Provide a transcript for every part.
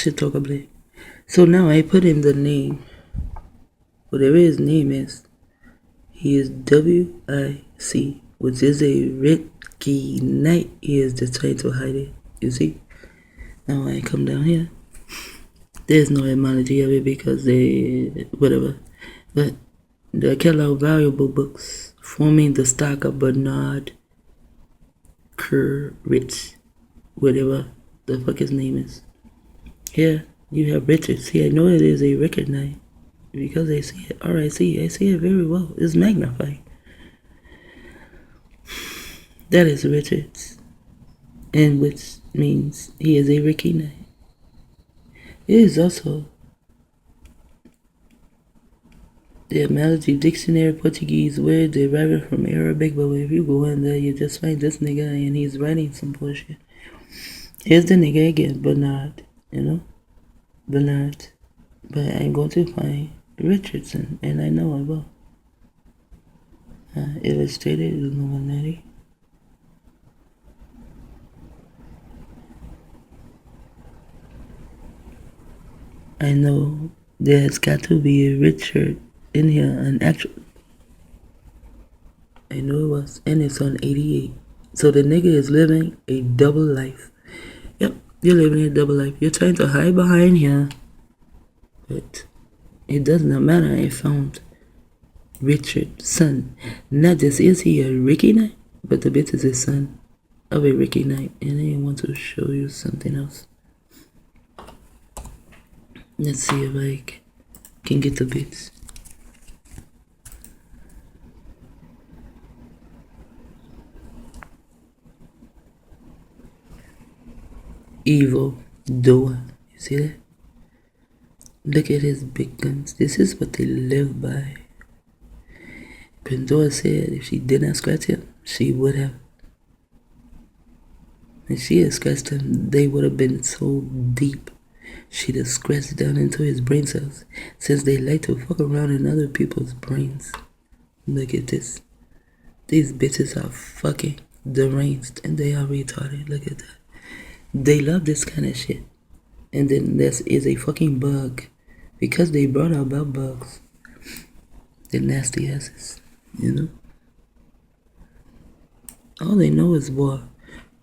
Shit talk a black. So now I put in the name. Whatever his name is. He is WIC, which is a Ricky Knight. He is just trying to hide it. You see? Now I come down here. There's no etymology of it because they whatever. But the Kellogg valuable books forming the stock of Bernard Rich, whatever the fuck his name is. Here you have Richards. See, I know it is a record night because I see it. R-I-C. I see it very well. It's magnified. That is Richards, and which means he is a Ricky Knight. It is also the etymology dictionary Portuguese word deriving from Arabic, but if you go in there, you just find this nigga and he's writing some bullshit. Here's the nigga again, Bernard, Bernard. But I'm going to find Richardson, and I know I will. Illustrated Illuminati. I know there's got to be a Richard in here, an actual. I know it was, and it's on 88. So the nigga is living a double life. Yep, you're living a double life. You're trying to hide behind here, but it does not matter. I found Richard's son. Not just is he a Ricky Knight, but the bitch is his son of a Ricky Knight. And I want to show you something else. Let's see if I can get the bits. Evil Doa. You see that? Look at his big guns. This is what they live by. Pandora said if she did not scratch him, she would have. If she had scratched him, they would have been so deep. She'd have scratched down into his brain cells, since they like to fuck around in other people's brains. Look at this. These bitches are fucking deranged and they are retarded. Look at that. They love this kind of shit. And then this is a fucking bug. Because they brought about bugs. They're nasty asses, All they know is war.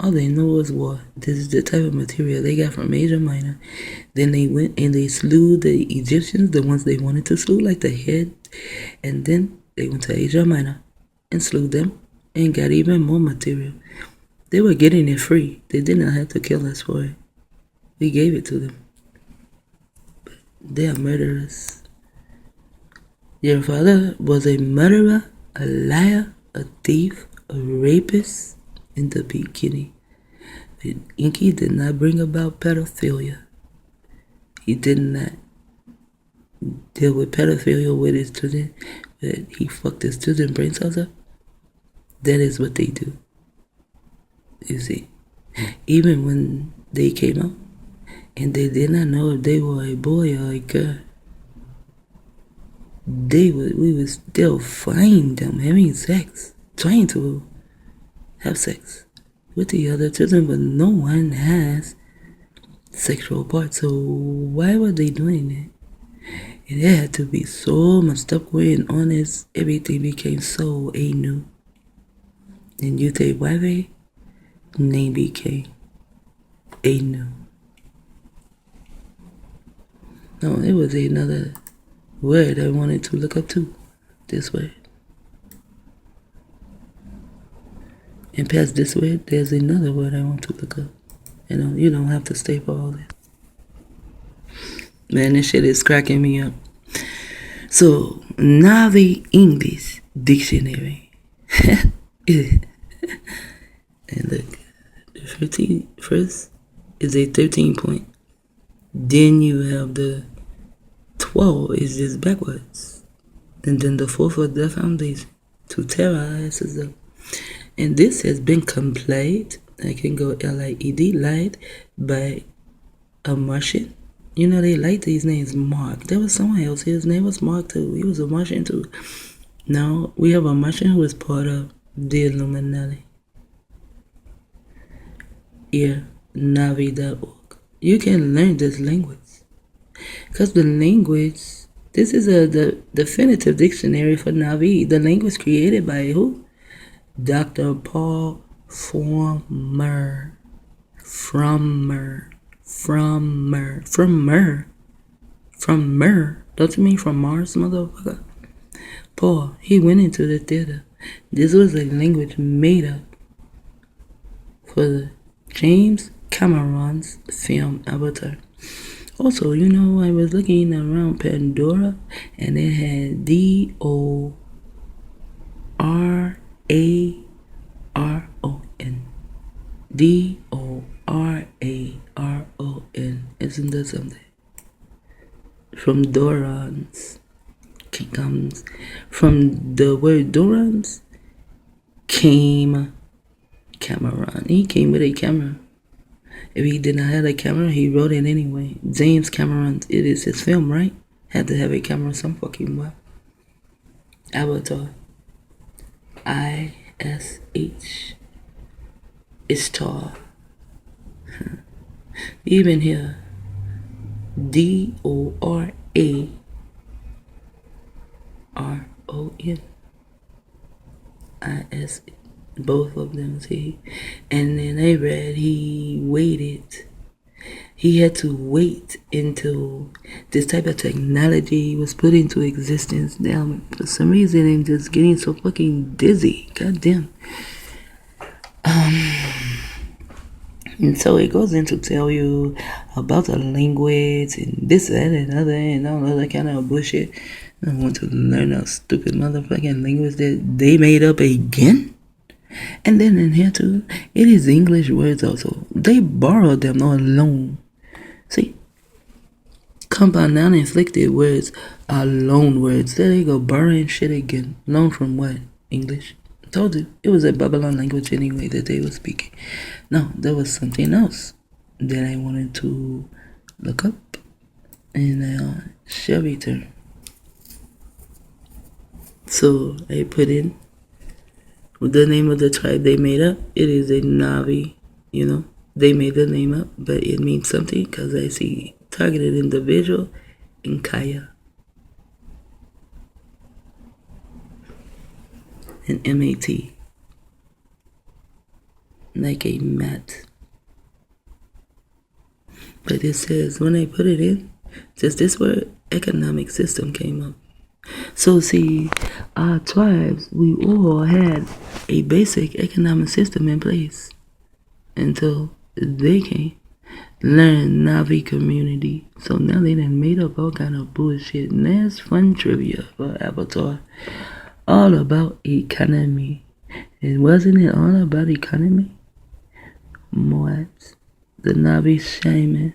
All they know is war. This is the type of material they got from Asia Minor. Then they went and they slew the Egyptians, the ones they wanted to slew, like the head. And then they went to Asia Minor and slew them and got even more material. They were getting it free. They did not have to kill us for it. We gave it to them. But they are murderers. Your father was a murderer, a liar, a thief, a rapist. In the beginning, but Inky did not bring about pedophilia. He did not deal with pedophilia with his children, but he fucked his children's brain cells up. That is what they do. You see, even when they came out and they did not know if they were a boy or a girl, we would still find them having sex, trying to have sex with the other children, but no one has sexual parts. So why were they doing it? And there had to be so much stuff going on as everything became so new. And you say why they name became new. No, it was another word I wanted to look up too. This way. And past this word, there's another word I want to look up. You don't have to stay for all this. Man, this shit is cracking me up. So, Navi English Dictionary. And look, the first is a 13 point. Then you have the 12 is just backwards. And then the 4 for the foundation. To tear our asses up. And this has been completed. I can go L-I-E-D, lied by a Martian. They like these names, Mark. There was someone else. His name was Mark too. He was a Martian too. Now we have a Martian who is part of the Illuminati. Yeah, Navi.org. you can learn this language. Because the language, this is the definitive dictionary for Navi. The language created by who? Dr. Paul Frommer. Don't you mean from Mars, motherfucker? Paul, he went into the theater. This was a language made up for the James Cameron's film Avatar. Also, you know, I was looking around Pandora and it had DORARON. DORARON. Isn't that something? From Dorans comes from the word Dorans came Cameron. He came with a camera. If he did not have a camera, he wrote it anyway. James Cameron, it is his film, right? Had to have a camera some fucking way. Avatar. ISH. Ishtar. Even here. DORARON. IS. Both of them, see. And then I read he had to wait until this type of technology was put into existence. Now, for some reason, I'm just getting so fucking dizzy. God damn. And so it goes in to tell you about the language and this, that, and other, and all other kind of bullshit. I want to learn a stupid motherfucking language that they made up again. And then in here too, it is English words also. They borrowed them on loan. See? Compound noun inflected words are loan words. There they go, borrowing shit again. Loan from what? English. Told you. It was a Babylon language anyway that they were speaking. No, there was something else that I wanted to look up. And shall return. So I put in the name of the tribe they made up. It is a Navi, you know. They made the name up, but it means something because I see targeted individual in Kaya. And MAT. Like a mat. But it says, when I put it in, just this word, economic system came up. So see, our tribes, we all had a basic economic system in place until they came, learn Navi community. So now they done made up all kind of bullshit. And that's fun trivia for Avatar. All about economy. And wasn't it all about economy? What? The Navi shaman.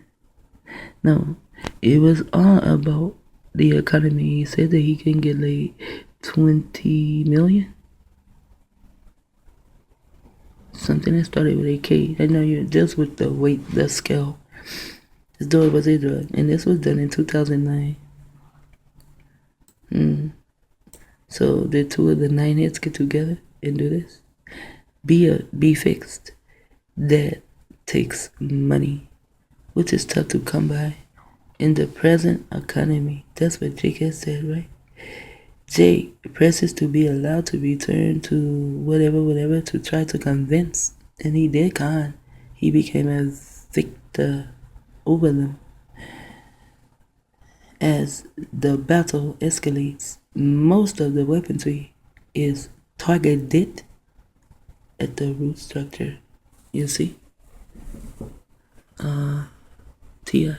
No, it was all about the economy. He said that he can get like 20 million. Something that started with a K. I know you just with the weight, the scale. This drug was a drug, and this was done in 2009. So the two of the 9 heads get together and do this. Be fixed. That takes money, which is tough to come by in the present economy. That's what Jake has said, right? Jake presses to be allowed to return to whatever to try to convince. And he did con. He became a victor over them. As the battle escalates, most of the weaponry is targeted at the root structure. You see? TI.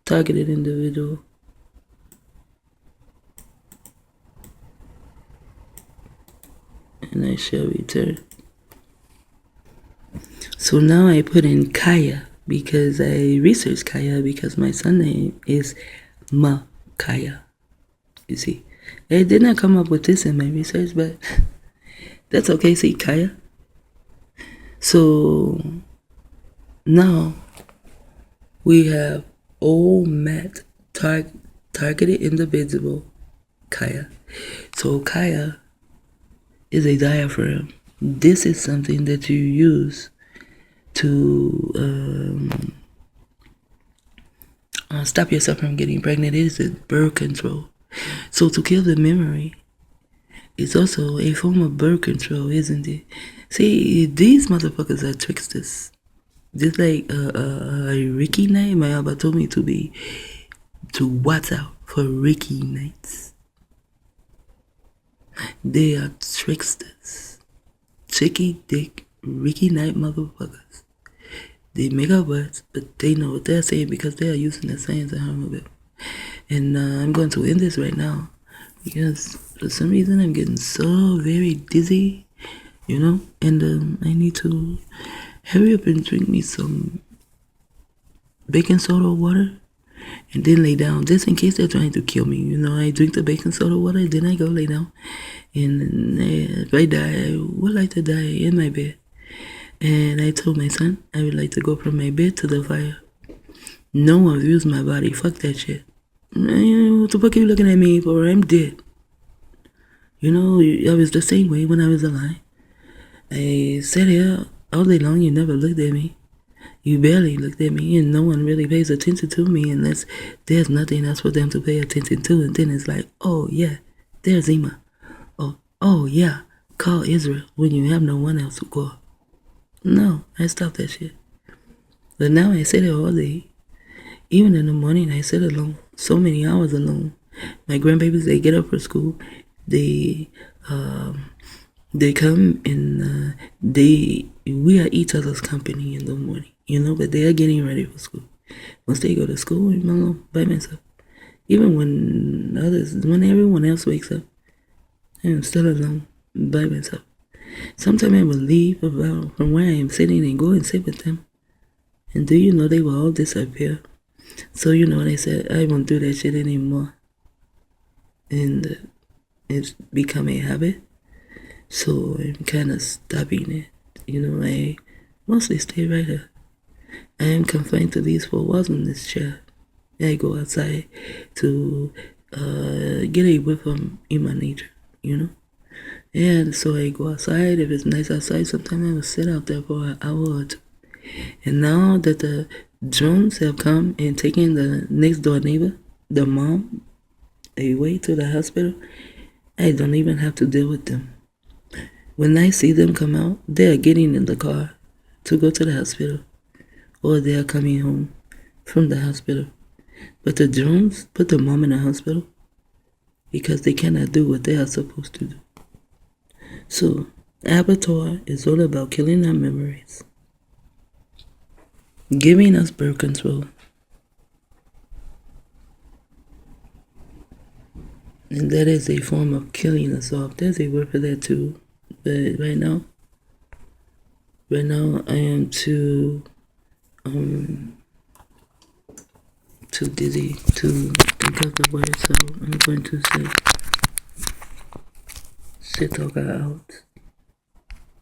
Targeted individual. And I shall return. So now I put in Kaya because I researched Kaya because my son name is Kaya. You see, I did not come up with this in my research, but that's okay. See, Kaya. So now we have old Matt targeted individual Kaya. So Kaya is a diaphragm. This is something that you use to stop yourself from getting pregnant. It is birth control. So to kill the memory is also a form of birth control, isn't it? See, these motherfuckers are tricksters. Just like Ricky Knight, my Abba told me to watch out for Ricky Knights. They are tricksters. Chicky dick Ricky Knight motherfuckers. They make up words, but they know what they're saying because they are using the science of HiRAM ABiff. And I'm going to end this right now because for some reason I'm getting so very dizzy, and I need to hurry up and drink me some baking soda water and then lay down just in case they're trying to kill me. I drink the baking soda water, then I go lay down. And if I die, I would like to die in my bed. And I told my son I would like to go from my bed to the fire. No one views my body. Fuck that shit. What the fuck are you looking at me for? I'm dead. I was the same way when I was alive. I sat here all day long. You never looked at me. You barely looked at me, and no one really pays attention to me unless there's nothing else for them to pay attention to. And then it's like, oh yeah, there's Zima. Oh yeah, call Israel when you have no one else to call. No, I stopped that shit. But now I sit here all day. Even in the morning, I sit alone. So many hours alone. My grandbabies, they get up for school. They come and we are each other's company in the morning, but they are getting ready for school. Once they go to school, I'm alone by myself. Even when everyone else wakes up, I'm still alone by myself. Sometimes I will leave from where I am sitting and go and sit with them. And do you know they will all disappear? So they said, I won't do that shit anymore. And it's become a habit. So I'm kind of stopping it. I mostly stay right here. I am confined to these four walls in this chair. I go outside to get a whiff from human nature, And so I go outside. If it's nice outside, sometimes I will sit out there for an hour or two. And now that the drones have come and taken the next door neighbor, the mom, away to the hospital, I don't even have to deal with them. When I see them come out, they are getting in the car to go to the hospital, or they are coming home from the hospital. But the drones put the mom in the hospital because they cannot do what they are supposed to do. So, Avatar is all about killing our memories, giving us birth control, and that is a form of killing us off. There's a word for that too, but right now I am too dizzy to think of the word, so I'm going to say sit out.